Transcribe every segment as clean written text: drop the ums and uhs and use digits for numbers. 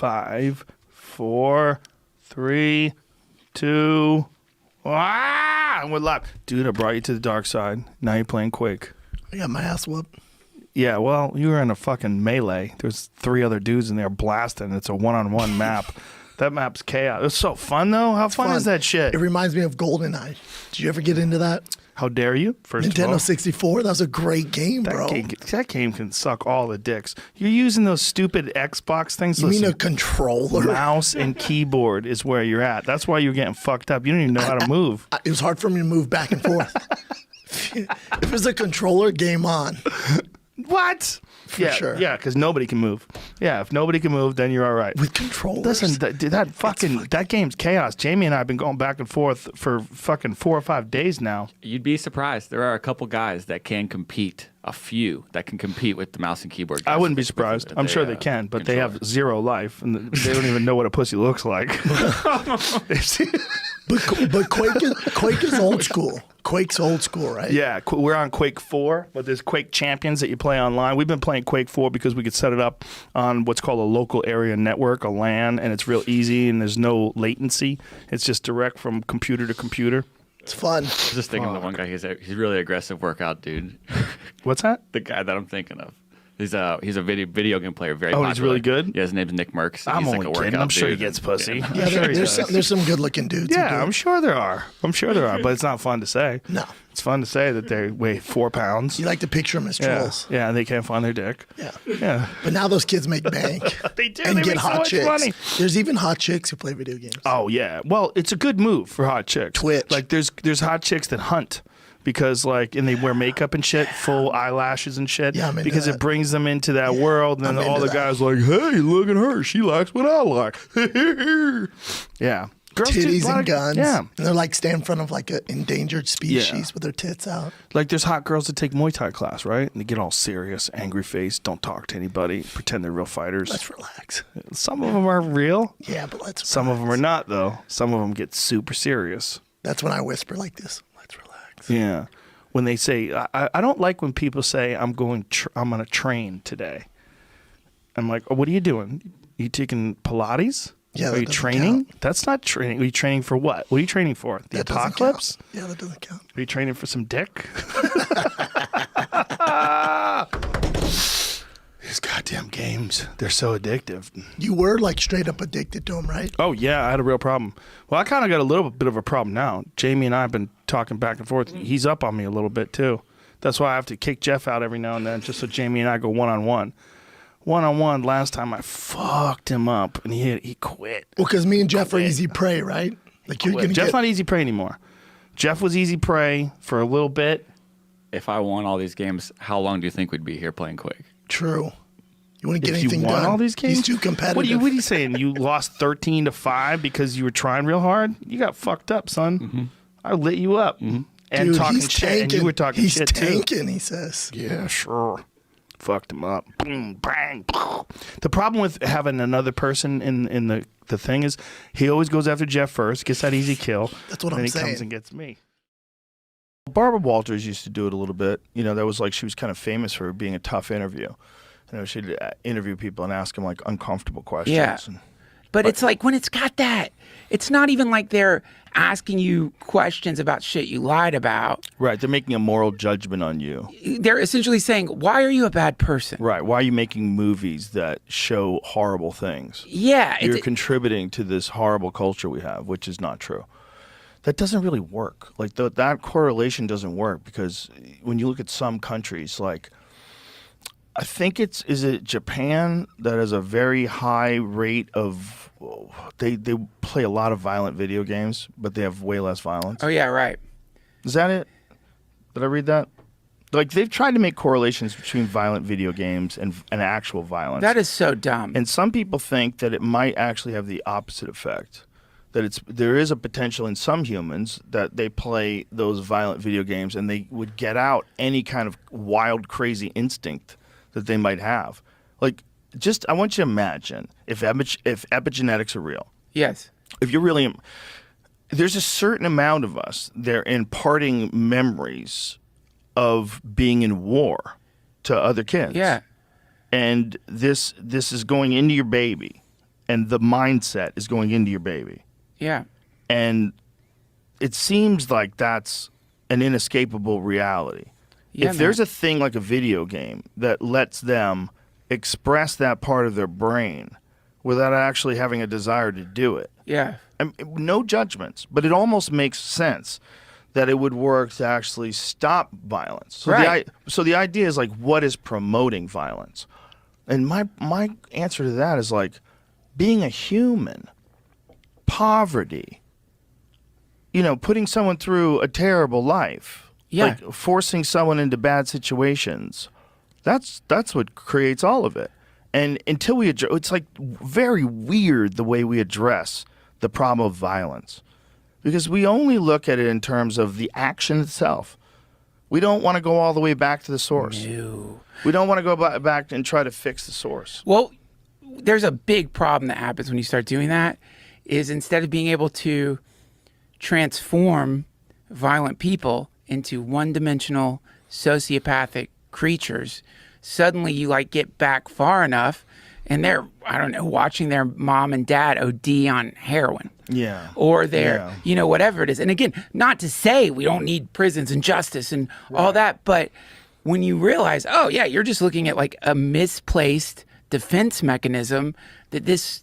5, 4, 3, 2. And we're live. Dude, I brought you to the dark side. Now you're playing Quake. I got my ass whooped. Yeah, well, you were in a fucking melee. There's 3 other dudes in there blasting. It's a one-on-one map. That map's chaos. It's so fun, though. How fun is that shit? It reminds me of GoldenEye. Did you ever get into that? How dare you? First of all. Nintendo 64, that was a great game, bro. That game can suck all the dicks. You're using those stupid Xbox things. You mean a controller? Mouse and keyboard is where you're at. That's why you're getting fucked up. You don't even know how to move. It was hard for me to move back and forth. If it's a controller, game on. What? For sure. Yeah, because nobody can move. Yeah, if nobody can move, then you're all right. With controllers? Listen, that game's chaos. Jamie and I have been going back and forth for fucking 4 or 5 days now. You'd be surprised. There are a couple guys that can compete, a few that can compete with the mouse and keyboard guys. I wouldn't be surprised. I'm sure they can, but they have 0 life, and they don't even know what a pussy looks like. But Quake is old school. Quake's old school, right? Yeah, we're on Quake 4, but there's Quake Champions that you play online. We've been playing Quake 4 because we could set it up on what's called a local area network, a LAN, and it's real easy and there's no latency. It's just direct from computer to computer. It's fun. I was just thinking of the one guy, he's really aggressive workout dude. What's that? The guy that I'm thinking of. He's a video game player, very popular. He's really good? Yeah, his name's Nick Merckx. I'm he's only like a kidding. I'm sure he gets pussy. Yeah, there's some good looking dudes. Yeah, I'm sure there are. But it's not fun to say. No. It's fun to say that they weigh 4 pounds. You like to picture them as trolls. Yeah, and they can't find their dick. Yeah. But now those kids make bank. They do. And They get make so hot much chicks. money. There's even hot chicks who play video games. Oh, yeah. Well, it's a good move for hot chicks. Twitch. Like, there's hot chicks that hunt. Because and they wear makeup and shit, full eyelashes and shit. Yeah, I'm into because that. it brings them into that world, and then I'm all the into that. guys like, hey, look at her, she likes what I like. Yeah, girls do Titties a lot and of- guns. Yeah, And they're like stand in front of like an endangered species with their tits out. like there's hot girls that take Muay Thai class, right? And they get all serious, angry face, don't talk to anybody, pretend they're real fighters. Let's relax. Some of them are real. Yeah, but let's Some of relax. them are not, though. Some of them get super serious. That's when I whisper like this. Let's relax. Yeah. When they say, I don't like when people say, I'm on a train today. I'm like, oh, what are you doing? You taking Pilates? Yeah, Are that you doesn't training? count. That's not training. Are you training for what? What are you training for? The That doesn't apocalypse? count. Yeah, that doesn't count. Are you training for some dick? These goddamn games, they're so addictive. You were like straight up addicted to them, right? Oh, yeah, I had a real problem. Well, I kind of got a little bit of a problem now. Jamie and I have been talking back and forth. He's up on me a little bit, too. That's why I have to kick Jeff out every now and then just so Jamie and I go one-on-one. One-on-one, last time I fucked him up, and he quit. Well, because me and Jeff are easy prey, right? Like you're gonna Jeff's get. not easy prey anymore. Jeff was easy prey for a little bit. If I won all these games, how long do you think we'd be here playing Quake? True. You want to get If anything you won done? all these games, He's too competitive. What are you saying? You lost 13-5 because you were trying real hard? You got fucked up, son. Mm-hmm. I lit you up and Dude, talking he's shit, tanking. and you were talking he's shit too. tanking, he says. Yeah, sure. Fucked him up. Boom, bang. The problem with having another person in the thing is he always goes after Jeff first, gets that easy kill. That's what and I'm then he saying. comes and gets me. Barbara Walters used to do it a little bit. You know, that was like she was kind of famous for being a tough interview. You know, she'd interview people and ask them like uncomfortable questions. Yeah. And, But it's like when it's got that, it's not even like they're asking you questions about shit you lied about. right, they're making a moral judgment on you. They're essentially saying, why are you a bad person? Right, why are you making movies that show horrible things? Yeah. You're contributing to this horrible culture we have, which is not true. That doesn't really work. Like that correlation doesn't work because when you look at some countries, like I think is it Japan that has a very high rate of they play a lot of violent video games, but they have way less violence. Oh, yeah, right. Is that it? Did I read that? Like they've tried to make correlations between violent video games and actual violence. That is so dumb. And some people think that it might actually have the opposite effect. That there is a potential in some humans that they play those violent video games and they would get out any kind of wild, crazy instinct that they might have. Like, I want you to imagine if epigenetics are real. Yes. If you're really, there's a certain amount of us, they're imparting memories of being in war to other kids. Yeah. And this is going into your baby. and the mindset is going into your baby. Yeah. And it seems like that's an inescapable reality. Yeah, If there's man. a thing like a video game that lets them express that part of their brain without actually having a desire to do it, Yeah. no judgments, but it almost makes sense that it would work to actually stop violence. So Right. so the idea is like, what is promoting violence? And my answer to that is like being a human, poverty, putting someone through a terrible life, Yeah. like forcing someone into bad situations. That's what creates all of it. And until we address, it's like very weird the way we address the problem of violence, because we only look at it in terms of the action itself. We don't want to go all the way back to the source. No. We don't want to go back and try to fix the source. Well, there's a big problem that happens when you start doing that is instead of being able to transform violent people into one-dimensional sociopathic creatures, suddenly you like get back far enough and they're, I don't know, watching their mom and dad OD on heroin. Yeah. Or they're, whatever it is. And again, not to say we don't need prisons and justice and all that, but when you realize, oh yeah, you're just looking at like a misplaced defense mechanism that this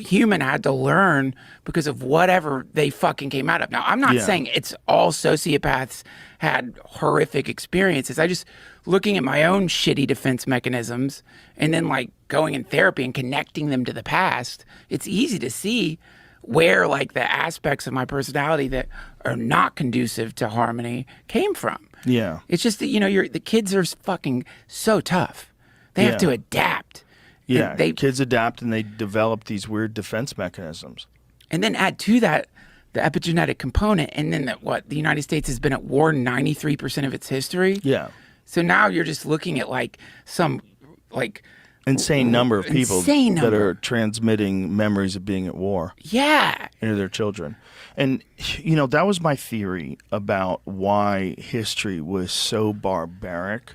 human had to learn because of whatever they fucking came out of. Now, I'm not saying it's all sociopaths had horrific experiences. I just looking at my own shitty defense mechanisms and then like going in therapy and connecting them to the past, it's easy to see where like the aspects of my personality that are not conducive to harmony came from. Yeah. It's just that, the kids are fucking so tough. They have to adapt. Yeah. They Kids adapt and they develop these weird defense mechanisms. and then add to that the epigenetic component, and then the United States has been at war 93% of its history. Yeah. So now you're just looking at like some like Insane number of people Insane that number. are transmitting memories of being at war yeah. into their children. And, that was my theory about why history was so barbaric.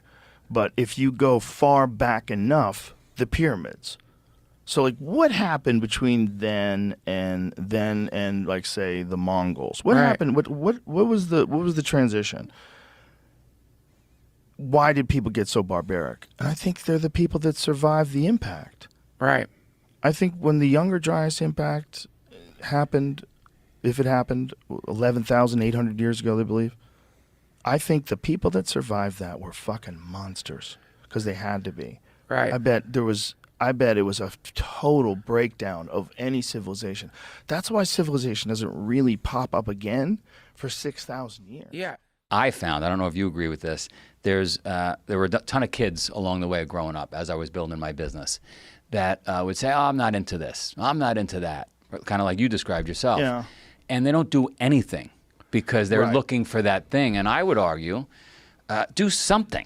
But if you go far back enough, the pyramids. So, like, what happened between then and like, say, the Mongols? What Right. happened? What was the transition? Why did people get so barbaric? And I think they're the people that survived the impact. Right. I think when the Younger Dryas impact happened, if it happened 11,800 years ago, they believe, I think the people that survived that were fucking monsters because they had to be. Right. I bet it was a total breakdown of any civilization. That's why civilization doesn't really pop up again for 6,000 years. Yeah. I found, I don't know if you agree with this, there were a ton of kids along the way growing up as I was building my business that would say, oh, I'm not into this, I'm not into that, kind of like you described yourself. Yeah. And they don't do anything because they're Right. looking for that thing. And I would argue, do something.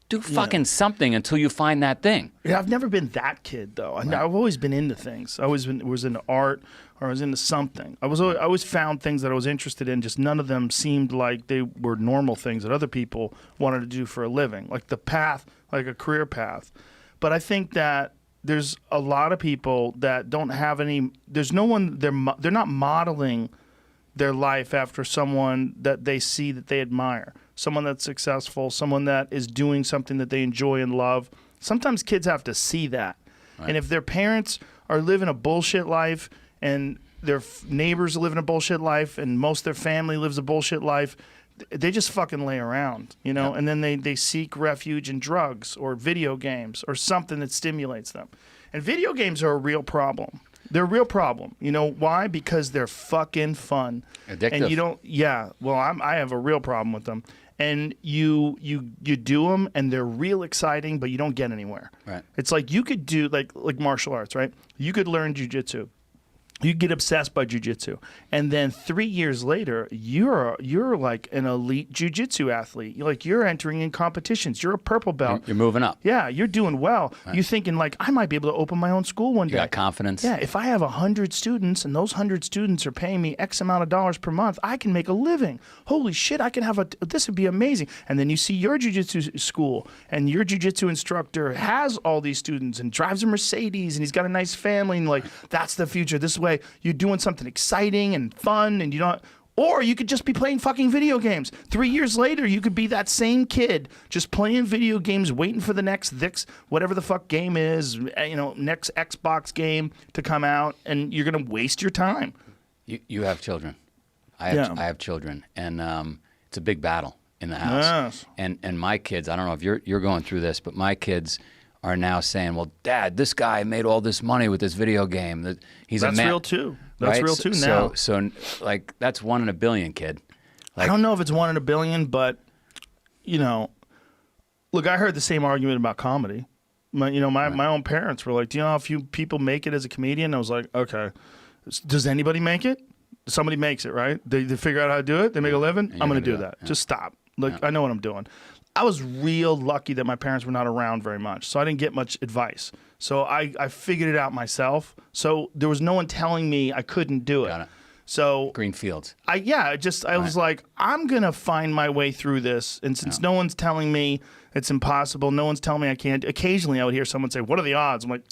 Do fucking something until you find that thing. Yeah, I've never been that kid though. I've always been into things. I always was into art, or I was into something. I always found things that I was interested in. Just none of them seemed like they were normal things that other people wanted to do for a living, like the path, like a career path. But I think that there's a lot of people that don't have any. There's no one. They're not modeling their life after someone that they see that they admire. Someone that's successful, someone that is doing something that they enjoy and love. Sometimes kids have to see that. Right. And if their parents are living a bullshit life and their neighbors are living a bullshit life and most of their family lives a bullshit life, they just fucking lay around, Yep. And then they seek refuge in drugs or video games or something that stimulates them. And video games are a real problem. They're a real problem. You know why? Because they're fucking fun. Addictive. And you don't. Yeah. Well, I have a real problem with them. And you do them, and they're real exciting, but you don't get anywhere. Right. It's like you could do like martial arts, right? You could learn jujitsu, You get obsessed by jujitsu, and then 3 years later, you're like an elite jujitsu athlete. You're entering in competitions. You're a purple belt. You're moving up. Yeah, you're doing well. You're thinking like, I might be able to open my own school one day. You got confidence. Yeah, if I have 100 students and those 100 students are paying me X amount of dollars per month, I can make a living. Holy shit, I can have this would be amazing. And then you see your jiu-jitsu school and your jiu-jitsu instructor has all these students and drives a Mercedes and he's got a nice family and like, that's the future. This way you're doing something exciting and fun and you don't. Or you could just be playing fucking video games. 3 years later, you could be that same kid just playing video games, waiting for the next whatever the fuck game is, next Xbox game to come out, and you're gonna waste your time. You have children. I have children, and it's a big battle in the house. Yes. And my kids, I don't know if you're going through this, but my kids are now saying, "Well, Dad, this guy made all this money with this video game. He's That's a man." real too. That's right? real too now. So like that's 1 in a billion, kid. I don't know if it's 1 in a billion, but look, I heard the same argument about comedy. My own parents were like, "Do you know how few people make it as a comedian?" I was like, "Okay, does anybody make it? Somebody makes it, right? They figure out how to do it. They make a living. I'm going to do that. Yeah. Just stop. I know what I'm doing." I was real lucky that my parents were not around very much, so I didn't get much advice. So I figured it out myself. So there was no one telling me I couldn't do it. Got it. So Green fields. I was like, I'm gonna find my way through this, and since no one's telling me it's impossible, no one's telling me I can't. Occasionally, I would hear someone say, "What are the odds?" I'm like,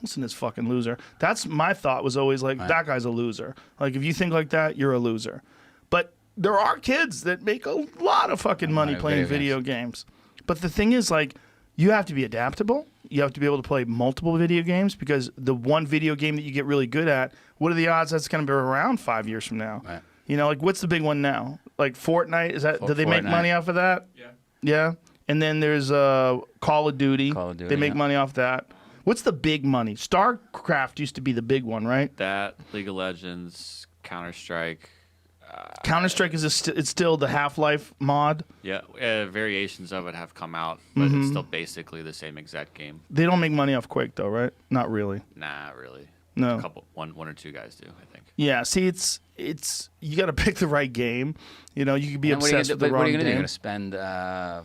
"Listen to this fucking loser." That's my thought. Was always like, that guy's a loser. Like, if you think like that, you're a loser. But there are kids that make a lot of fucking money playing video games. But the thing is, like, you have to be adaptable. You have to be able to play multiple video games because the one video game that you get really good at, what are the odds that's going to be around 5 years from now? Right. Like, what's the big one now? Like Fortnite? Is that? Do they make Fortnite. money off of that? Yeah. Yeah. And then there's Call of Duty. Call of Duty, They make yeah. money off that. What's the big money? StarCraft used to be the big one, right? That, League of Legends, Counter-Strike. Counter-Strike is it's still the Half-Life mod. Yeah, variations of it have come out, but it's still basically the same exact game. They don't make money off Quake though, right? Not really. Nah, really. No. A couple, one or two guys do, I think. Yeah, see, it's you got to pick the right game. You could be And what are you obsessed gonna do? with the But wrong what are you gonna do? game. You're gonna spend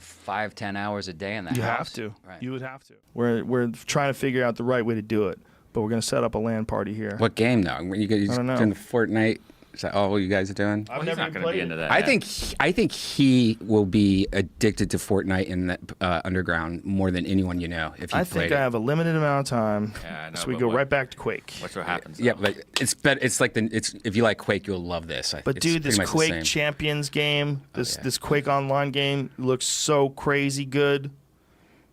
5-10 hours a day in the You house. have to. Right. You would have to. We're trying to figure out the right way to do it, but we're gonna set up a LAN party here. What game though? You guys I don't know. doing the Fortnite? Is that all you guys are doing? I've He's never not even going to be played into it. that. I think he will be addicted to Fortnite in the underground more than anyone you know. If he I played think I it. have a limited amount of time, Yeah, I know, so we but go what- right back to Quake. Watch what happens. Yeah, though. but it's like it's if you like Quake, you'll love this. But It's dude, this pretty much the Quake same. Champions game, yeah. this Quake Online game looks so crazy good,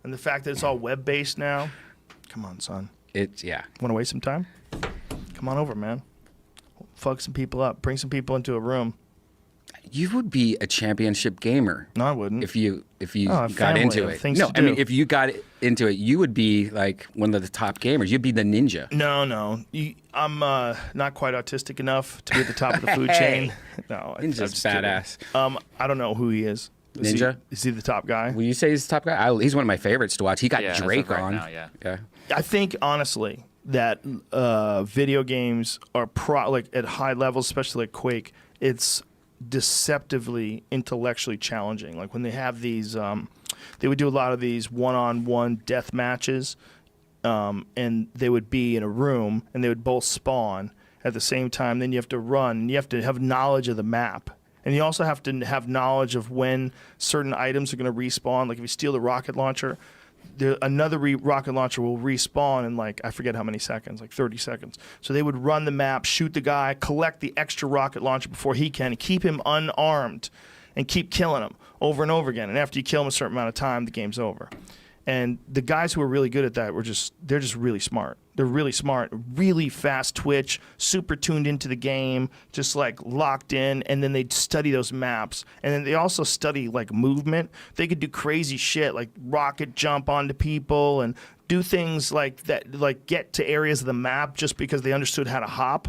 and the fact that it's all web based now. Come on, son. Yeah. Want to waste some time? Come on over, man. Fuck some people up. Bring some people into a room. You would be a championship gamer No, I wouldn't. if you Oh, I have got family, into I have it. things No, to I mean do. if you got into it, you would be like one of the top gamers. You'd be the ninja. No. I'm not quite autistic enough to be at the top of the food Hey. chain. No, I'm Ninja's just kidding. badass. I don't know who he is. Ninja? Is he the top guy? Will you say he's the top guy? He's one of my favorites to watch. He got Yeah, as of Drake right on. now, yeah. Yeah. I think honestly that video games are like at high levels, especially like Quake. It's deceptively intellectually challenging. Like when they have these, they would do a lot of these one-on-one death matches, and they would be in a room and they would both spawn at the same time. Then you have to run. And you have to have knowledge of the map. And you also have to have knowledge of when certain items are going to respawn. Like if you steal the rocket launcher, another rocket launcher will respawn in like, I forget how many seconds, like 30 seconds. So they would run the map, shoot the guy, collect the extra rocket launcher before he can, and keep him unarmed and keep killing him over and over again. And after you kill him a certain amount of time, the game's over. And the guys who are really good at that they're just really smart. They're really smart, really fast twitch, super tuned into the game, just like locked in. And then they'd study those maps. And then they also study like movement. They could do crazy shit like rocket jump onto people and do things like that, like get to areas of the map just because they understood how to hop.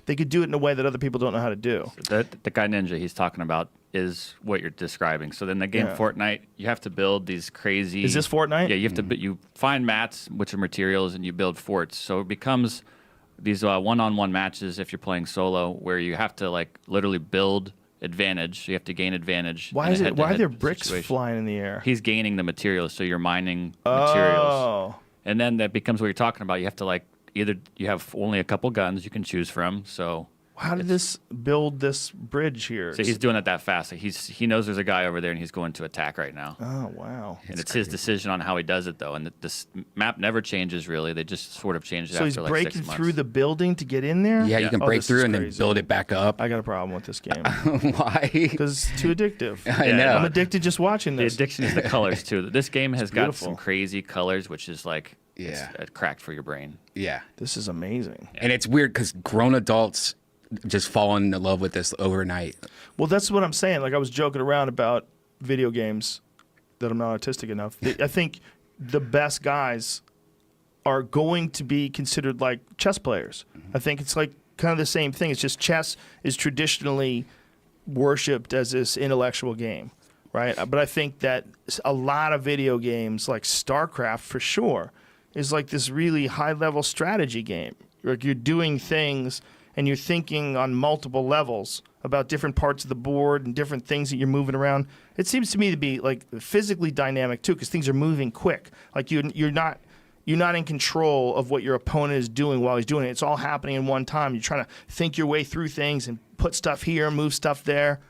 They could do it in a way that other people don't know how to do. The guy Ninja he's talking about is what you're describing. So then the game Yeah. Fortnite, you have to build these crazy. Is this Fortnite? Yeah, you have to. You find mats, which are materials, and you build forts. So it becomes these one-on-one matches if you're playing solo, where you have to like literally build advantage. You have to gain advantage. Why in a is it? Why are head-to-head there bricks situation. flying in the air? He's gaining the materials, so you're mining materials. Oh, And then that becomes what you're talking about. You have to like either you have only a couple guns you can choose from. So how did this build this bridge here? he's doing it that fast. Like he knows there's a guy over there, and he's going to attack right now. Oh wow. And it's his decision on how he does it, though. And this map never changes, really. They just sort of changed it So after he's like breaking 6 months. through the building to get in there. Yeah, you can Oh, break this through is and then crazy. build it back up. I got a problem with this game Why? because it's too addictive. I know. I'm addicted just watching The this. addiction is the colors, too. This game has got beautiful. some crazy colors, which is like Yeah. it's cracked for your brain. Yeah. This is amazing. And it's weird because grown adults just fall in love with this overnight. Well, that's what I'm saying. Like I was joking around about video games that I'm not artistic enough. I think the best guys are going to be considered like chess players. I think it's like kind of the same thing. It's just chess is traditionally worshipped as this intellectual game, right? But I think that a lot of video games, like StarCraft for sure, is like this really high-level strategy game. Like you're doing things and you're thinking on multiple levels about different parts of the board and different things that you're moving around. It seems to me to be like physically dynamic too, because things are moving quick. Like you're not in control of what your opponent is doing while he's doing it. It's all happening in one time. You're trying to think your way through things and put stuff here, move stuff there.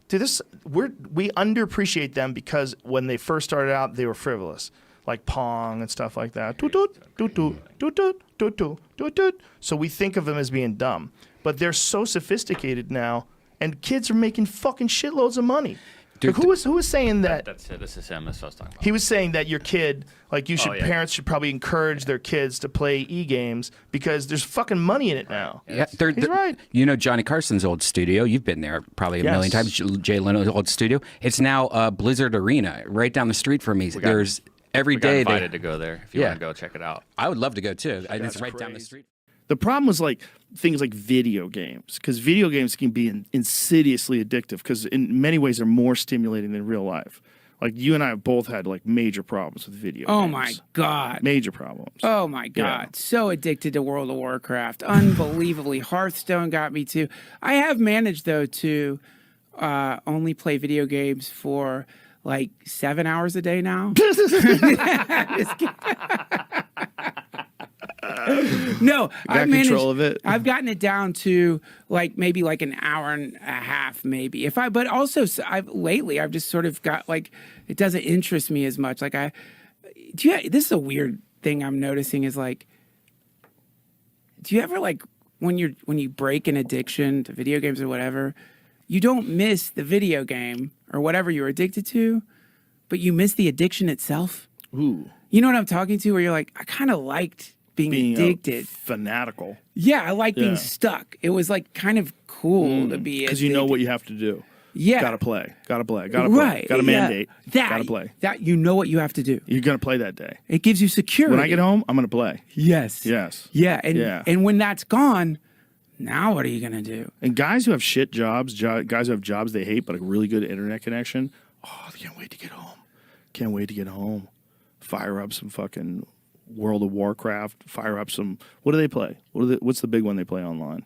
Dude, we underappreciate them because when they first started out, they were frivolous, like Pong and stuff like that. Toot toot, toot toot, toot toot, toot toot, toot toot. So we think of them as being dumb, but they're so sophisticated now, and kids are making fucking shitloads of money. Dude, Like, who was saying that? That's it. This is him. That's what I was talking about. He was saying that your kid, like you should, yeah. parents should probably encourage their kids to play e-games because there's fucking money in it now. Yeah, He's right. You know Johnny Carson's old studio. You've been there probably a million Yes. times. Jay Leno's old studio. It's now Blizzard Arena, right down the street from me. There's every We got day. invited to go there. If you Yeah. want to go check it out. I would love to go too. And it's That's right down the crazy. street. The problem was like things like video games, because video games can be insidiously addictive because in many ways they're more stimulating than real life. Like you and I have both had like major problems with video Oh games. my God. Major problems. Oh my God. So addicted to World of Warcraft. Unbelievably. Hearthstone got me too. I have managed though to only play video games for like 7 hours a day now. Just kidding. No, I've managed, control of it? I've gotten it down to like maybe like an hour and a half, maybe. But also lately I've just sort of got like it doesn't interest me as much. Like this is a weird thing I'm noticing is like, do you ever like when you break an addiction to video games or whatever, you don't miss the video game or whatever you're addicted to, but you miss the addiction itself? Ooh. You know what I'm talking to? Where you're like, I kind of liked being addicted. Fanatical. Yeah, I like being Yeah. stuck. It was like kind of cool to be Because you know what you have to do. Yeah. Gotta play. Gotta play. Gotta play. Right. Gotta yeah. mandate. That, Gotta play. That you know what you have to do. You're gonna play that day. It gives you security. When I get home, I'm gonna play. Yes. Yes. Yeah. And Yeah. and when that's gone, now what are you gonna do? And guys who have shit jobs, guys who have jobs they hate but a really good internet connection, oh, they can't wait to get home. Can't wait to get home. Fire up some fucking World of Warcraft. Fire up some. What do they play? What's the big one they play online?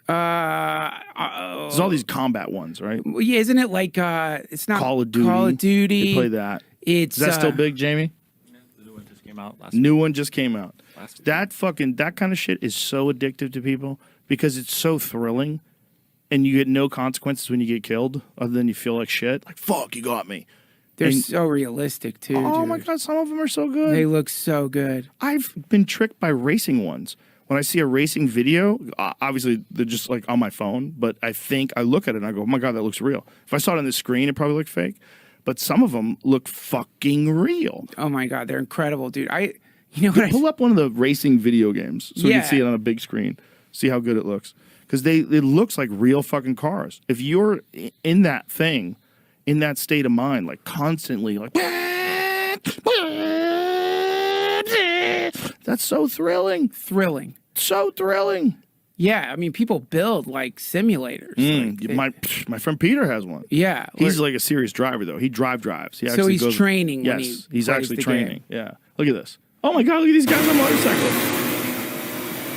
There's all these combat ones, right? Well, yeah, isn't it like it's not Call of Duty. Call of Duty. They play that. It's Is that still big, Jamie? The new one just came out last New one just came out. Last week. That kind of shit is so addictive to people because it's so thrilling, and you get no consequences when you get killed, other than you feel like shit. Like fuck, you got me. They're and- so realistic too. Oh dude. my god, some of them are so good. They look so good. I've been tricked by racing ones. When I see a racing video, obviously they're just like on my phone, but I look at it and I go, oh my god, that looks real. If I saw it on the screen, it probably looked fake. But some of them look fucking real. Oh my God, they're incredible, dude. You know what? Pull up one of the racing video games so you Yeah. can see it on a big screen. See how good it looks. Because it looks like real fucking cars. If you're in that thing, in that state of mind, like constantly, like that's so thrilling. Thrilling. So thrilling. Yeah, I mean, people build like simulators. My friend Peter has one. Yeah, He's like a serious driver though. He drives. He So actually he's goes, training when Yes, he he's plays actually the training. Yeah. Look at this. Oh my god, look at these guys on motorcycles.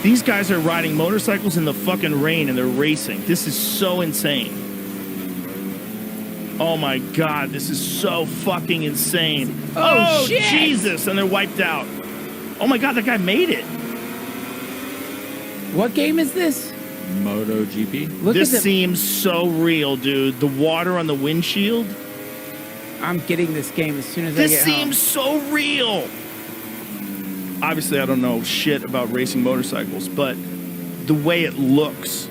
These guys are riding motorcycles in the fucking rain and they're racing. This is so insane. Oh my God, this is so fucking insane. Oh shit. Jesus, and they're wiped out. Oh my God, that guy made it. What game is this? MotoGP. Look This at the. seems so real, dude. The water on the windshield. I'm getting this game as soon as I This get seems so real. Obviously, I don't know shit about racing motorcycles, but the way it looks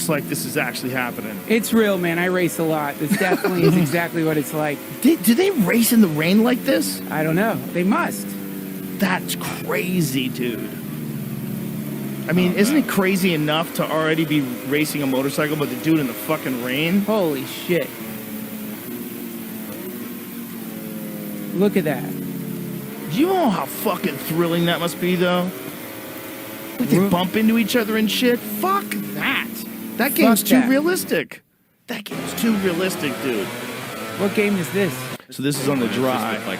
like this is actually happening. home. It's real, man. I race a lot. This definitely is exactly what it's like. Do they race in the rain like this? I don't know. They must. That's crazy, dude. I mean, isn't it crazy enough to already be racing a motorcycle, but to do it in the fucking rain? Holy shit. Look at that. Do you know how fucking thrilling that must be, though? Like they bump into each other and shit? Fuck that. That game's too that. realistic. That game's too realistic, dude. What game is this? So this is on the dry. Like,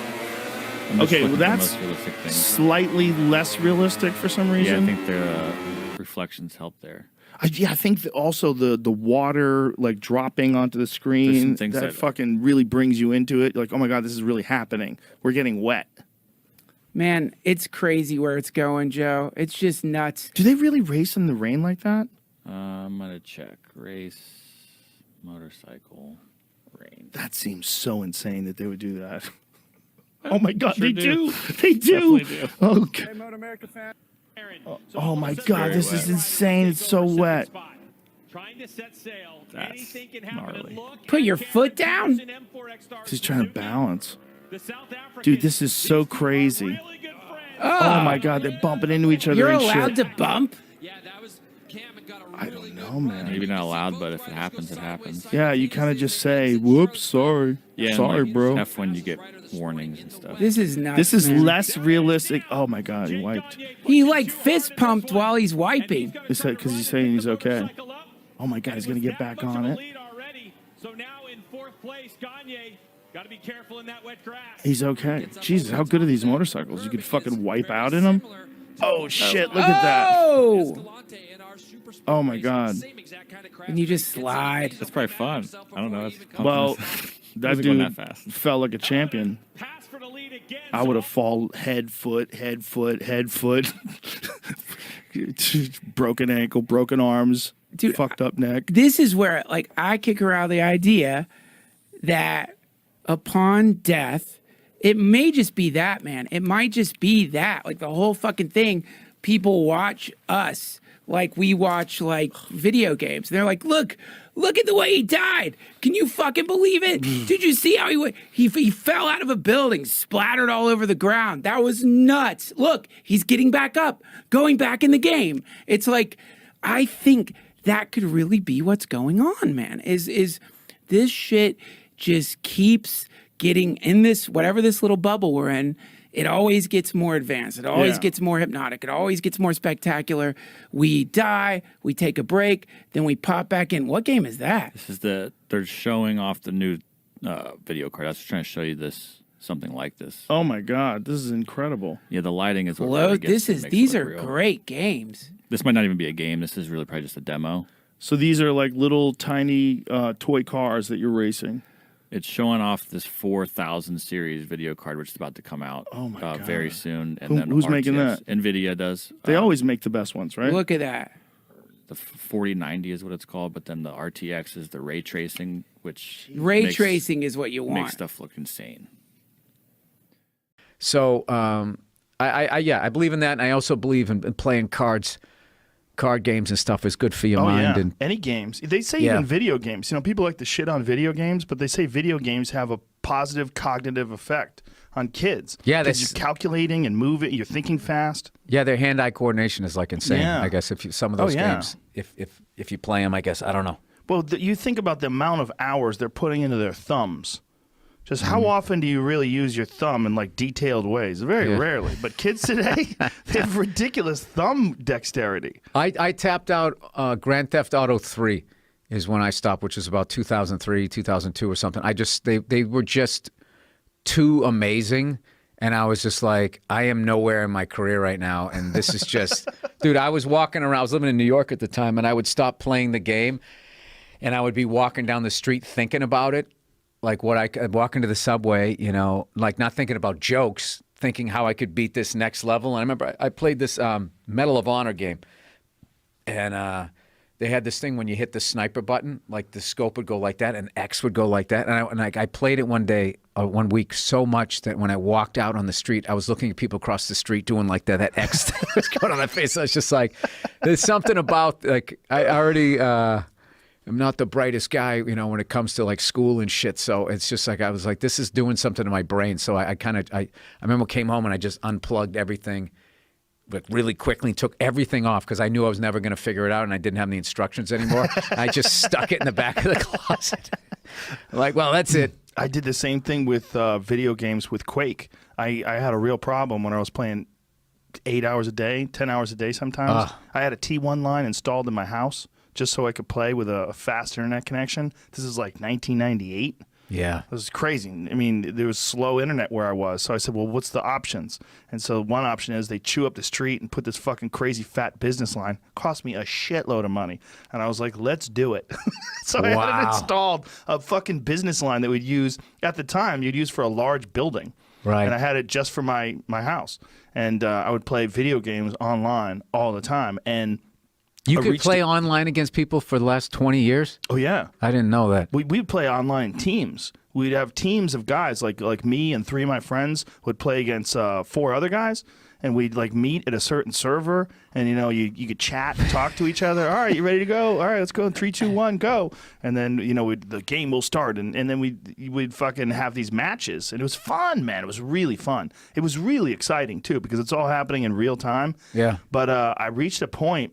Okay, well that's slightly less realistic for some Yeah, reason. I think the reflections help there. I think that also the water like dropping onto the There's screen some things that that- fucking really brings you into it. Like, oh my God, this is really happening. We're getting wet. Man, it's crazy where it's going, Joe. It's just nuts. Do they really race in the rain like that? I'm gonna check race motorcycle rain. That seems so insane that they would do that. Oh my God, Sure they do. do. They do. Definitely do. Oh, oh my God, very this is wet. insane. It's so wet. That's gnarly. Put your foot down? He's trying to balance. Dude, this is so crazy. Oh my God, they're bumping into each other You're and allowed shit. to bump? I don't know, man. Maybe not allowed, but if it happens, it happens. Yeah, you kind of just say, "Whoops, sorry, Yeah, and, sorry, like, bro." F when you get warnings and stuff. This is nuts. This is man. less realistic. Oh my God, he wiped. He like fist pumped while he's wiping. He said because he's saying he's okay. Oh my God, he's gonna get back on it. So now in fourth place, Gagne. Got to be careful in that wet grass. He's okay. Jesus, how good are these motorcycles? You could fucking wipe out in them. Oh shit! Look at that. Oh! Oh my God. And you just slide. That's probably fun. I don't know. That's Well, that Wasn't going dude that fast. felt like a champion. Pass for the lead again. I would have fallen head, foot, broken ankle, broken arms, Dude, fucked up neck. This is where like I kick around the idea that upon death, it may just be that, man. It might just be that. Like the whole fucking thing, people watch us like we watch like video games. They're like, look at the way he died. Can you fucking believe it? Did you see how he went? He fell out of a building, splattered all over the ground. That was nuts. Look, he's getting back up, going back in the game. It's like, I think that could really be what's going on, man. Is this shit just keeps getting in this, whatever this little bubble we're in, it always gets more advanced. It always Yeah. gets more hypnotic. It always gets more spectacular. We die, we take a break, then we pop back in. What game is that? This is they're showing off the new video card. I was trying to show you something like this. Oh my God, this is incredible. Yeah, the lighting is what Hello, really gets makes it these look are real. great games. This might not even be a game. This is really probably just a demo. So these are like little tiny toy cars that you're racing. It's showing off this 4000 series video card, which is about to come out very soon. And then Who's making that? NVIDIA does. They always make the best ones, right? Look at that. The 4090 is what it's called, but then the RTX is the ray tracing, which Ray makes, tracing is what you want. makes stuff look insane. So, I believe in that, and I also believe in playing card games and stuff is good for your mind. Yeah. And Any games. They say Yeah. even video games. You know, people like to shit on video games, but they say video games have a positive cognitive effect on kids. Yeah, 'Cause that's- you're calculating and moving. You're thinking fast. yeah, their hand-eye coordination is like insane. Yeah. I guess if you, some of those yeah. games, if you play them, I guess I don't know. Well, you think about the amount of hours they're putting into their thumbs. Just how often do you really use your thumb in like detailed ways? Very rarely. But kids today, they have ridiculous thumb dexterity. I tapped out Grand Theft Auto 3 is when I stopped, which was about 2003, 2002 or something. They were just too amazing. And I was just like, I am nowhere in my career right now. And this is just, dude, I was walking around. I was living in New York at the time, and I would stop playing the game, and I would be walking down the street thinking about it. Like I'd walk into the subway, you know, like not thinking about jokes, thinking how I could beat this next level. And I remember I played this Medal of Honor game, and they had this thing when you hit the sniper button, like the scope would go like that and X would go like that. And I played it one week so much that when I walked out on the street, I was looking at people across the street doing like that. That X thing was going on my face. I was just like, there's something about, like, I already am not the brightest guy, you know, when it comes to like school and shit. So it's just like, I was like, this is doing something to my brain. So I remember I came home and I just unplugged everything, but really quickly took everything off because I knew I was never going to figure it out and I didn't have the instructions anymore. I just stuck it in the back of the closet. Like, well, that's it. I did the same thing with video games with Quake. I had a real problem when I was playing 8 hours a day, 10 hours a day sometimes. I had a T1 line installed in my house just so I could play with a fast internet connection. This is like 1998. Yeah. It was crazy. I mean, there was slow internet where I was. So I said, well, what's the options? And so one option is they chew up the street and put this fucking crazy fat business line. Cost me a shitload of money. And I was like, let's do it. So I had it installed, a fucking business line that we'd use, at the time, you'd use for a large building. Right. And I had it just for my house. And I would play video games online all the time. And you could play online against people for the last 20 years? Oh, yeah. I didn't know that. We'd play online teams. We'd have teams of guys, like me and 3 of my friends would play against 4 other guys, and we'd like meet at a certain server, and you know you could chat and talk to each other. All right, you ready to go? All right, let's go. 3, 2, 1, go. And then you know the game will start, and then we'd fucking have these matches, and it was fun, man. It was really fun. It was really exciting too because it's all happening in real time. Yeah. But I reached a point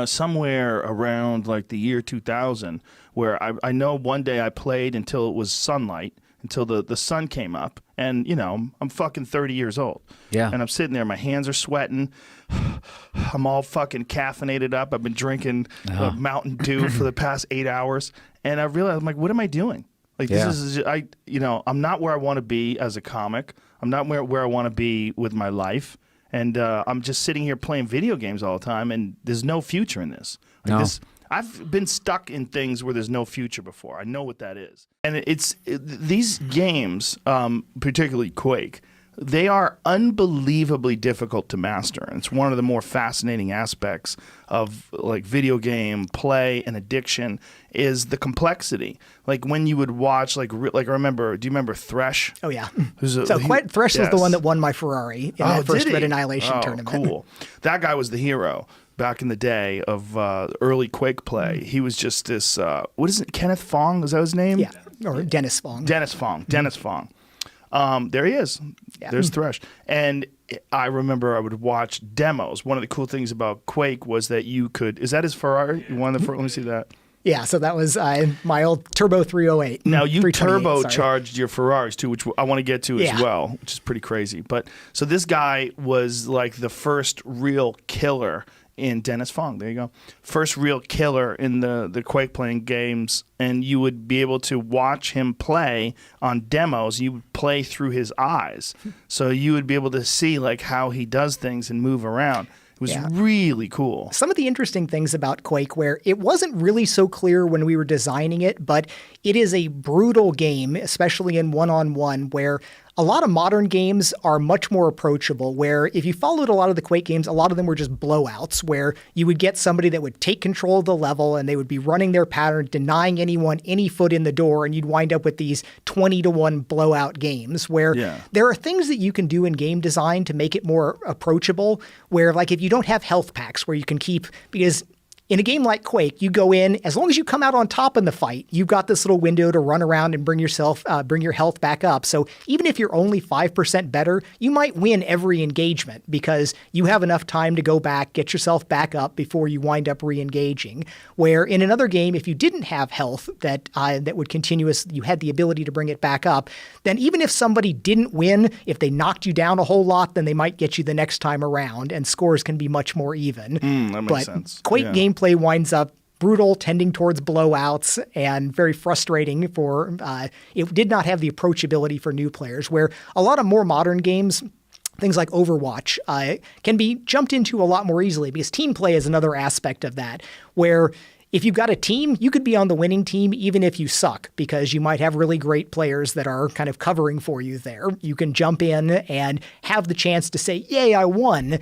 somewhere around like the year 2000 where I know one day I played until it was sunlight, until the sun came up, and you know I'm fucking 30 years old. Yeah. And I'm sitting there, my hands are sweating, I'm all fucking caffeinated up. I've been drinking Mountain Dew for the past 8 hours, and I realized, I'm like, what am I doing? Like this is I'm not where I want to be as a comic. I'm not where I want to be with my life. And I'm just sitting here playing video games all the time, and there's no future in this. Like I've been stuck in things where there's no future before. I know what that is. And these games, particularly Quake, they are unbelievably difficult to master. And it's one of the more fascinating aspects of like video game play and addiction is the complexity. Like when you would watch, like do you remember Thresh? Oh, yeah. Thresh was the one that won my Ferrari in that first Red Annihilation tournament. Cool. That guy was the hero back in the day of early Quake play. He was just this, what is it, Kenneth Fong? Is that his name? Yeah, or Dennis Fong. Dennis Fong. There he is. Yeah. There's Thresh. And I remember I would watch demos. One of the cool things about Quake was that you could, is that his Ferrari? You won the Ferrari? Let me see that. Yeah, so that was my old Turbo 308. Now, you turbocharged your Ferraris too, which I want to get to as well, which is pretty crazy. But so this guy was like the first real killer in Dennis Fong. There you go. First real killer in the Quake playing games. And you would be able to watch him play on demos. You would play through his eyes. So you would be able to see like how he does things and move around. It was really cool. Some of the interesting things about Quake, where it wasn't really so clear when we were designing it, but it is a brutal game, especially in one-on-one, where a lot of modern games are much more approachable, where if you followed a lot of the Quake games, a lot of them were just blowouts, where you would get somebody that would take control of the level and they would be running their pattern, denying anyone any foot in the door, and you'd wind up with these 20-to-1 blowout games, where there are things that you can do in game design to make it more approachable, where like if you don't have health packs where you can keep, because in a game like Quake, you go in, as long as you come out on top in the fight, you've got this little window to run around and bring your health back up. So even if you're only 5% better, you might win every engagement because you have enough time to go back, get yourself back up before you wind up re-engaging. Where in another game, if you didn't have health that would you had the ability to bring it back up, then even if somebody didn't win, if they knocked you down a whole lot, then they might get you the next time around, and scores can be much more even. That makes sense. Quake gameplay winds up brutal, tending towards blowouts, and very frustrating for it did not have the approachability for new players, where a lot of more modern games, things like Overwatch, can be jumped into a lot more easily because team play is another aspect of that, where if you've got a team, you could be on the winning team even if you suck, because you might have really great players that are kind of covering for you there. You can jump in and have the chance to say, yay, I won,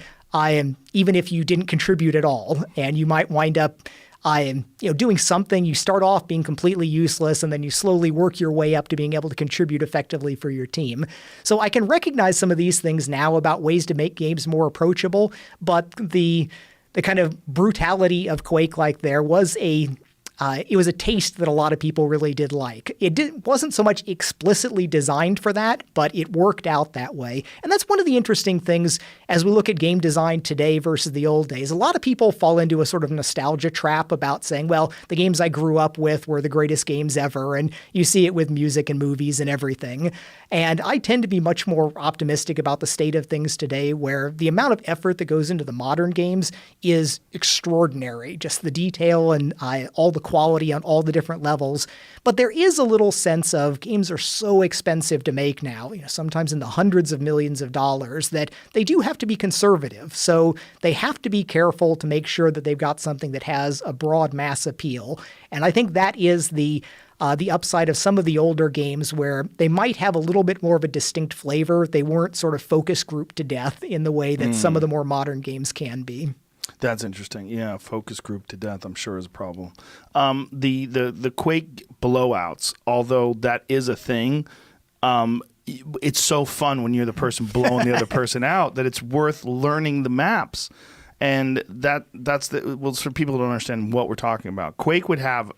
even if you didn't contribute at all. And you might wind up doing something. You start off being completely useless, and then you slowly work your way up to being able to contribute effectively for your team. So I can recognize some of these things now about ways to make games more approachable, but the kind of brutality of Quake was it was a taste that a lot of people really did like. It wasn't so much explicitly designed for that, but it worked out that way. And that's one of the interesting things as we look at game design today versus the old days. A lot of people fall into a sort of nostalgia trap about saying, well, the games I grew up with were the greatest games ever. And you see it with music and movies and everything. And I tend to be much more optimistic about the state of things today, where the amount of effort that goes into the modern games is extraordinary. Just the detail and all the quality on all the different levels. But there is a little sense of games are so expensive to make now, sometimes in the hundreds of millions of dollars, that they do have to be conservative. So they have to be careful to make sure that they've got something that has a broad mass appeal. And I think that is the upside of some of the older games, where they might have a little bit more of a distinct flavor. They weren't sort of focus grouped to death in the way that some of the more modern games can be. That's interesting. Yeah, focus group to death, I'm sure, is a problem. The Quake blowouts, although that is a thing, it's so fun when you're the person blowing the other person out that it's worth learning the maps. And that's for people who don't understand what we're talking about. Quake would have,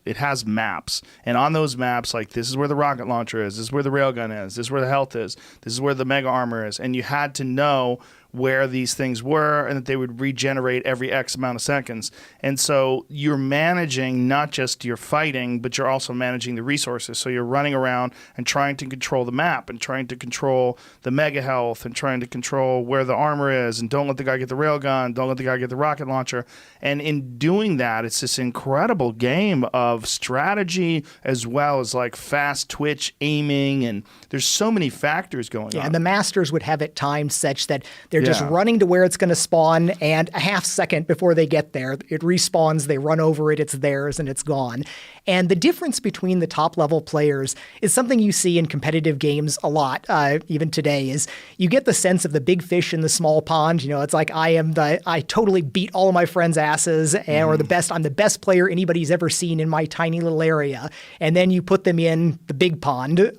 it has maps. And on those maps, like, this is where the rocket launcher is, this is where the railgun is, this is where the health is, this is where the mega armor is. And you had to know where these things were and that they would regenerate every X amount of seconds. And so you're managing not just your fighting, but you're also managing the resources. So you're running around and trying to control the map and trying to control the mega health and trying to control where the armor is, and don't let the guy get the railgun, don't let the guy get the rocket launcher. And in doing that, it's this incredible game of strategy as well as like fast twitch aiming, and there's so many factors going on. Yeah, and the masters would have it timed such that they're just running to where it's going to spawn, and a half second before they get there, it respawns, they run over it, it's theirs, and it's gone. And the difference between the top-level players is something you see in competitive games a lot, even today, is you get the sense of the big fish in the small pond. It's like I totally beat all of my friends' asses, or I'm the best player anybody's ever seen in my tiny little area. And then you put them in the big pond,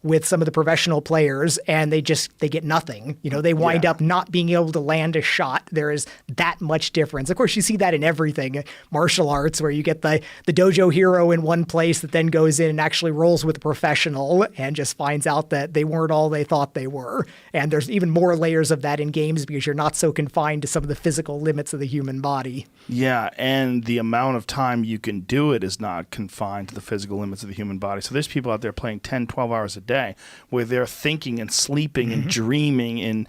with some of the professional players, and they get nothing. They wind up not being able to land a shot. There is that much difference. Of course, you see that in everything. Martial arts, where you get the dojo hero in one place that then goes in and actually rolls with a professional and just finds out that they weren't all they thought they were. And there's even more layers of that in games because you're not so confined to some of the physical limits of the human body. Yeah, and the amount of time you can do it is not confined to the physical limits of the human body. So there's people out there playing 10, 12 hours a day where they're thinking and sleeping and dreaming and,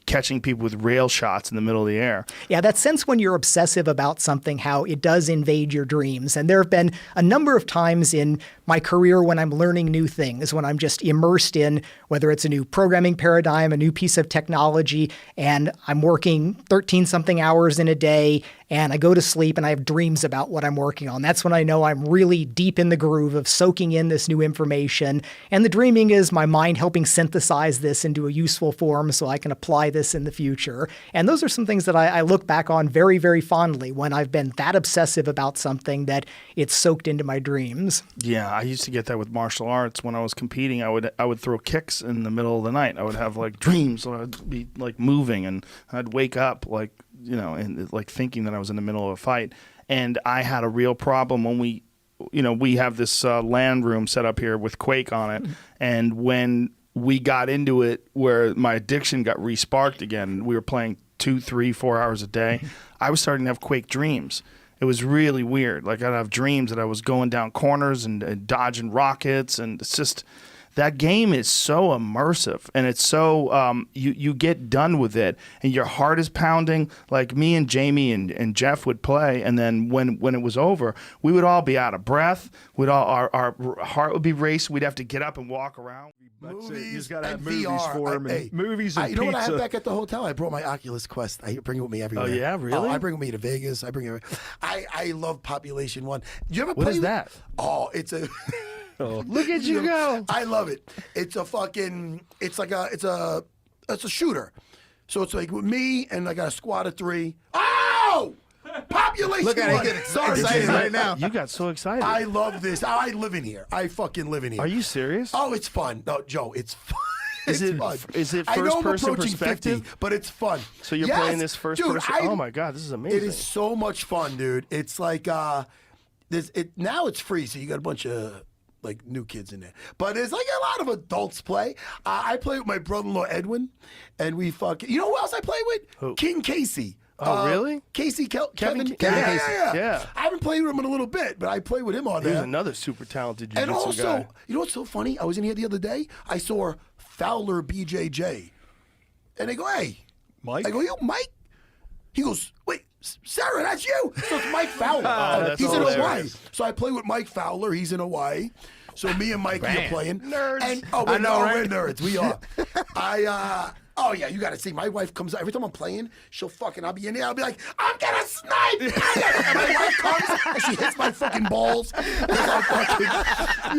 catching people with rail shots in the middle of the air. Yeah, that sense when you're obsessive about something, how it does invade your dreams. And there have been a number of times in my career when I'm learning new things, when I'm just immersed in whether it's a new programming paradigm, a new piece of technology, and I'm working 13-something hours in a day, and I go to sleep and I have dreams about what I'm working on. That's when I know I'm really deep in the groove of soaking in this new information. And the dreaming is my mind helping synthesize this into a useful form so I can apply this in the future. And those are some things that I look back on very, very fondly when I've been that obsessive about something that it's soaked into my dreams. Yeah, I used to get that with martial arts. When I was competing, I would throw kicks in the middle of the night. I would have like dreams, so I'd be like moving, and I'd wake up like, and like thinking that I was in the middle of a fight. And I had a real problem when we have this LAN room set up here with Quake on it. And when we got into it, where my addiction got re-sparked again, we were playing 2, 3, 4 hours a day, I was starting to have Quake dreams. It was really weird. Like, I'd have dreams that I was going down corners and dodging rockets, and it's just that game is so immersive, and it's so you get done with it, and your heart is pounding. Like me and Jamie and Jeff would play, and then when it was over, we would all be out of breath. We'd all our heart would be racing. We'd have to get up and walk around. Movies You just gotta have and movies VR. for him. Hey, Movies and you know what I have pizza. back at the hotel? I brought my Oculus Quest. I bring it with me everywhere. Oh, yeah? Really? I bring it with me to Vegas. I bring it. I love Population One. Do you ever What play is with- that? Oh, it's a. Look at you go. I love it. It's a fucking. It's like it's a shooter. So it's like with me and I got a squad of 3. Oh! Population Look at it, One. he getting Sorry, excited Jay. right now. You got so excited. I love this. I live in here. I fucking live in here. Are you serious? Oh, it's fun. No, Joe, it's fun. Is It's it- fun. is it I know I'm first-person approaching 50, perspective? but it's fun. So you're Yes. playing this first Dude, person? Oh my God, this is amazing. It is so much fun, dude. It's like now it's free, so you got a bunch of like new kids in there. But there's like a lot of adults play. I play with my brother-in-law Edwin, and we fucking. You know who else I play with? Who? King Casey. Oh, really? Casey Kevin Casey. yeah. Yeah. I haven't played with him in a little bit, but I play with him on He's there. another super talented And jiu-jitsu also, guy. you know what's so funny? I was in here the other day. I saw Fowler BJJ. And they go, hey. Mike? I go, yo, Mike? He goes, wait, Sarah, that's you. So it's Mike Fowler. that's He's in Hawaii. hilarious. So I play with Mike Fowler. He's in Hawaii. So me and Mikey are playing. Nerds. And, I know, right? we're nerds. We are. Oh, yeah, you got to see. My wife comes out. Every time I'm playing, I'll be in there. I'll be like, I'm going to snipe. And my wife comes and she hits my fucking balls. 'Cause I fucking,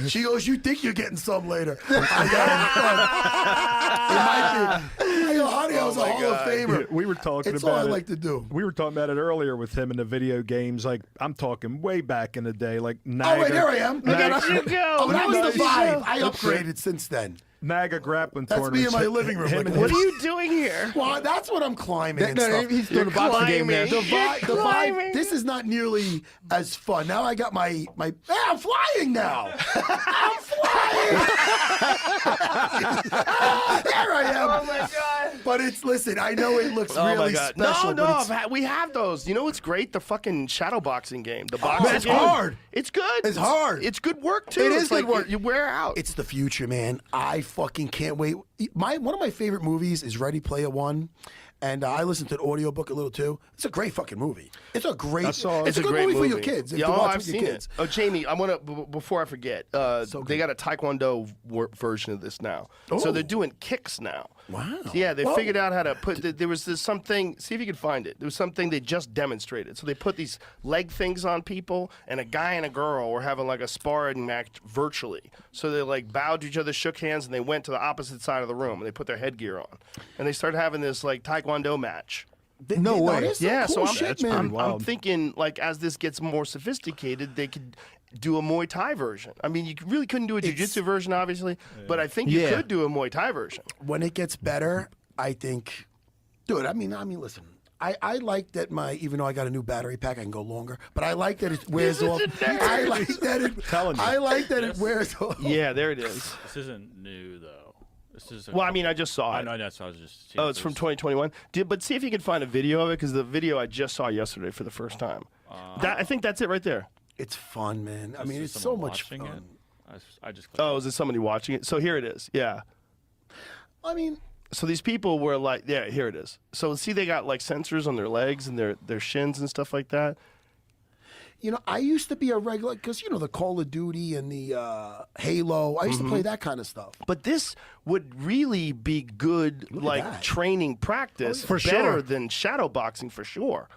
she goes, you think you're getting some later. I go, it might be. I go, honey, I was a Hall of Famer. We were talking It's about all I it. like to do. We were talking about it earlier with him in the video games. Like I'm talking way back in the day, like Oh, Naga. wait, there I am. go. Oh, but that was Nice. the 5. I upgraded since then. Naga grappling That's me tournaments. in my living room. Him Like, and What are you doing here? Well, that's what I'm climbing and No, stuff. he's doing a boxing game there. The vibe, climbing. this is not nearly as fun. Now I got my hey, I'm flying now. I'm flying. There I am. Oh my God. But listen, I know it looks Oh my really God. special. No, but it's, we have those. You know what's great? The fucking shadow boxing game. The boxing it's game. hard. It's good. It's hard. It's good work too. It is It's good like work. You wear out. it's the future, man. I fucking can't wait. One of my favorite movies is Ready Player One. And I listened to the audiobook a little too. It's a great fucking movie. It's a great. I saw it. It's a good great movie for your kids. Yeah, to oh, watch I've with your seen kids. it. Oh, Jamie, I want to before I forget. They got a Taekwondo version of this now, so Oh. they're doing kicks now. Wow. Yeah, they Whoa. figured out how to put. There was this something. See if you can find it. There was something they just demonstrated. So they put these leg things on people, and a guy and a girl were having like a sparring match virtually. So they like bowed to each other, shook hands, and they went to the opposite side of the room, and they put their headgear on, and they started having this like Taekwondo match. No way. there's some Yeah, cool so I'm, shit, That's man. pretty I'm wild. thinking like as this gets more sophisticated, they could do a Muay Thai version. I mean, you really couldn't do a jiu-jitsu version, obviously, but I think you Yeah. could do a Muay Thai version. When it gets better, I think, dude. I mean, listen. I like that even though I got a new battery pack, I can go longer. But I like that it wears off. I like that it. Telling you. I like that it wears off. Yeah, there it is. This isn't new though. This is. Well, I mean, I just saw I it. know that's. I was just. Oh, it's from 2021. But see if you can find a video of it, because the video I just saw yesterday for the first time. I think that's it right there. It's fun, man. I mean, it's so much fun. I just. Oh, is it somebody watching it? So here it is. Yeah. I mean, So these people were like, yeah, here it is. So see, they got like sensors on their legs and their shins and stuff like that. you know, I used to be a regular because the Call of Duty and the Halo. I used to play that kind of stuff. But this would really be good, at like that. training practice, For better sure. than shadow boxing for sure.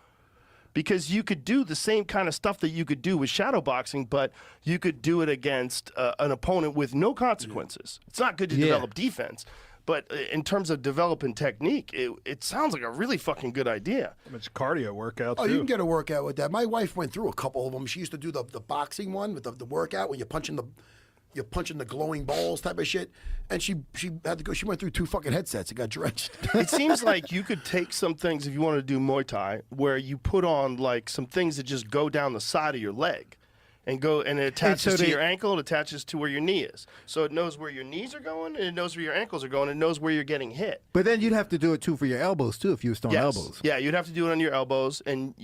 Because you could do the same kind of stuff that you could do with shadow boxing, but you could do it against an opponent with no consequences. It's not good to develop defense, but in terms of developing technique, it sounds like a really fucking good idea. It's a cardio workout Oh, too. you can get a workout with that. My wife went through a couple of them. She used to do the boxing one with the workout when you're punching the glowing balls type of shit. And she had to go. She went through 2 fucking headsets. It got drenched. It seems like you could take some things if you want to do Muay Thai, where you put on like some things that just go down the side of your leg. and it attaches so to they- your ankle. It attaches to where your knee is, so it knows where your knees are going, and it knows where your ankles are going. And it knows where you're getting hit. But then you'd have to do it too for your elbows too if you was throwing Yes. elbows. Yeah, you'd have to do it on your elbows, and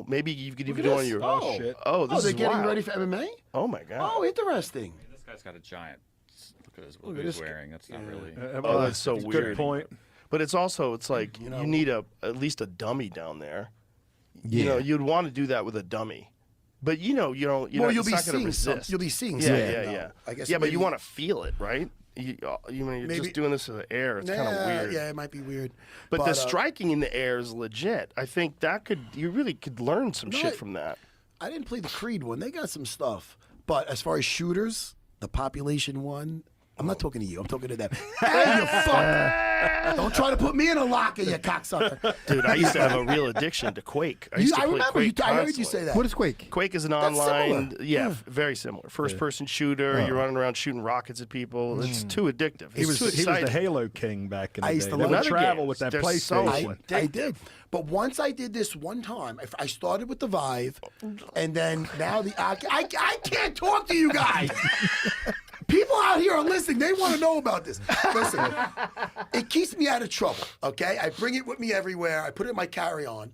maybe you could even do it on your. Oh, shit. Oh, this they're is getting wild. ready for MMA? Oh my god. Oh, interesting. This guy's got a giant. Look at what at he's this wearing. That's not really. Oh, that's so Good weird. point. But it's also like you need at least a dummy down there. Yeah. You'd want to do that with a dummy. But you don't. Well, it's you'll be not going to seeing some. resist. You'll be seeing Yeah, some. yeah. I guess. Yeah, but you maybe- want to feel it, right? You're Maybe- just doing this in the air. It's kind of weird. Yeah, it might be weird. But the striking in the air is legit. I think you really could learn some shit from that. I didn't play the Creed one. They got some stuff. But as far as shooters, the Population one, I'm not talking to you. I'm talking to them. Hey, you fuck! Don't try to put me in a locker, you cocksucker. Dude, I used to have a real addiction to Quake. I used to play remember. Quake I heard you constantly. say that. What is Quake? Quake is an That's online, similar. very similar. First-person shooter. You're running around shooting rockets at people. It's too addictive. It's too He was exciting. the Halo king back in the I used day. to They love would other travel games. with that They're so PlayStation. I did. But once I did this one time, I started with the Vive, and then now I can't talk to you guys. People out here are listening. They want to know about this. Listen, it keeps me out of trouble, okay? I bring it with me everywhere. I put it in my carry-on,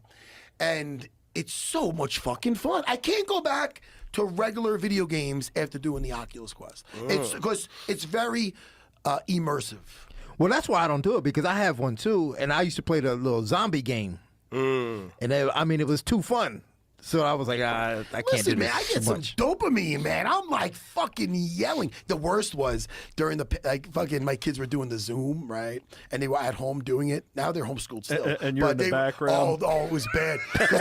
and it's so much fucking fun. I can't go back to regular video games after doing the Oculus Quest. It's because it's very immersive. Well, that's why I don't do it because I have one too, and I used to play the little zombie game, and it was too fun. So I was like, I can't Listen, do this man, I too get some much. dopamine, man. I'm like fucking yelling. The worst was during my kids were doing the Zoom, right? And they were at home doing it. Now they're homeschooled still. And you're in the background? Oh, it was bad. 'Cause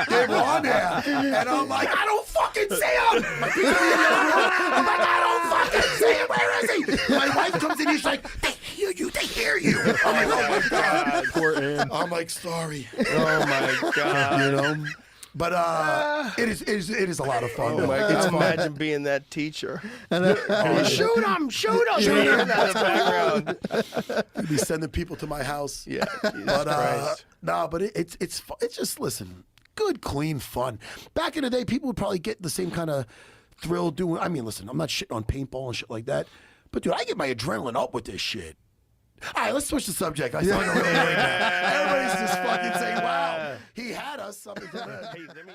they were on there. And I'm like, I don't fucking see him. My kids are in the other room. I'm like, I don't fucking see him. Where is he? My wife comes in, he's like, they hear you. They hear you. I'm like, oh my God. Poor Ann. I'm like, sorry. Oh my god. But it is a lot of fun. Oh my It's god! fun. Imagine being that teacher. Oh, Shoot him! Shoot him! Shoot him. In the background. You'd be sending people to my house. Yeah. Jesus But Christ. no, but it's just listen, good, clean fun. Back in the day, people would probably get the same kind of thrill doing. I mean, listen, I'm not shitting on paintball and shit like that, but dude, I get my adrenaline up with this shit. All right, let's switch the subject. I sound like a really Everybody's just fucking saying, "Wow, he had us." Something. Hey, let me-